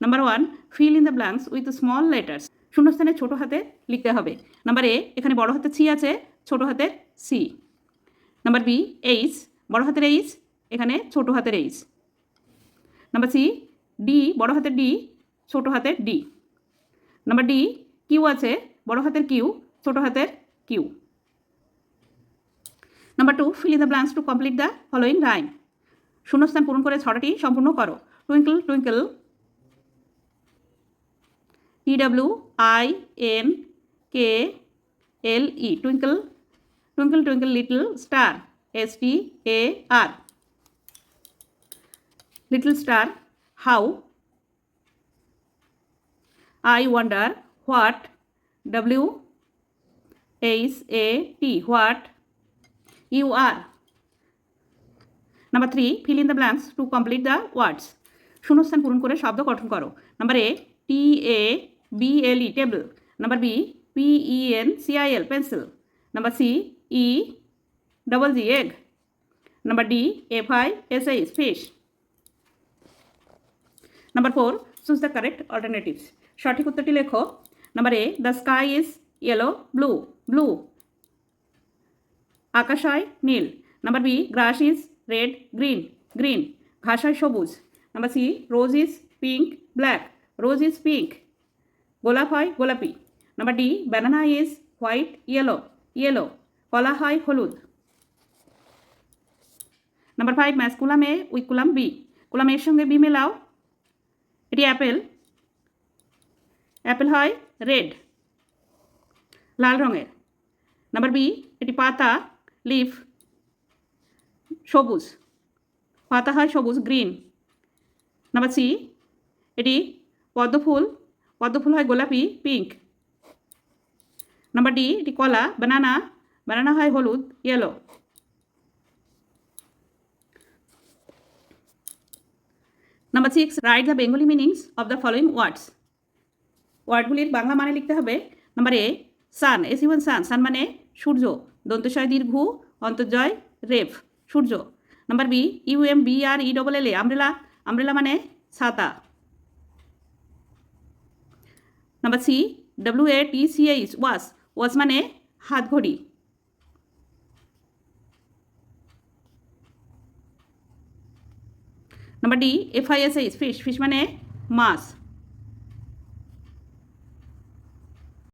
Number 1, fill in the blanks with small letters. শূন্যস্থানে ছোট হাতে লিখতে হবে। নাম্বার এ, এখানে বড় হাতের সি আছে, ছোট হাতের সি। নাম্বার বি, এইচ, বড় হাতের এইচ, এখানে ছোট হাতের এইচ। নাম্বার সি, ডি, বড় হাতের ডি, ছোট হাতের ডি। নাম্বার ডি, কিউ আছে, বড় হাতের কিউ, ছোট হাতের Q. Number 2, fill in the blanks to complete the following rhyme. শূন্যস্থান পূরণ করে ছড়াটি সম্পূর্ণ করো। Twinkle twinkle, TWINKLE, twinkle. Twinkle twinkle little star, STAR, little star. How, I wonder what, WHAT, what you are. Number 3, fill in the blanks to complete the words. শূন্যস্থান পূরণ করে শব্দ গঠন করো। Number a, TABLE, table. Number b, PENCIL, pencil. Number c, EGG, egg. Number D, FISH, fish. Number 4, choose the correct alternatives. সঠিক উত্তরটি লেখো। Number A, the sky is yellow, blue, blue. আকাশ হয় নীল। Number B, grass is red, green, green. ঘাস হয় সবুজ। Number C, rose is pink, black, rose is pink. গোলাপ হয় গোলাপি। Number D, banana is white, yellow, yellow. কলা হয় হলুদ। Number 5, match column A with column B. Column এর সঙ্গে বি মেলাও। এটি অ্যাপেল, অ্যাপেল হয় রেড, লাল রঙের। নাম্বার বি, এটি পাতা, লিফ, সবুজ, পাতা হয় সবুজ, গ্রিন। নাম্বার সি, এটি পদ্মফুল, পদ্মফুল হয় গোলাপি, পিঙ্ক। নাম্বার ডি, এটি কলা, বানানা, বানানা হয় হলুদ, yellow. Number 6, write the Bengali meanings of the following words. ওয়ার্ডগুলির বাংলা মানে লিখতে হবে। নাম্বার এ, সান, SUN, সান, সান মানে সূর্য, দন্তস্বয় দীর্ঘ, অন্তর্জয় রেফ, সূর্য। Number B, UMBRELLA, umbrella, umbrella মানে ছাতা। Number C, WATCH, watch, watch মানে হাত ঘড়ি। Number D, FISH, fish, fish মানে মাছ।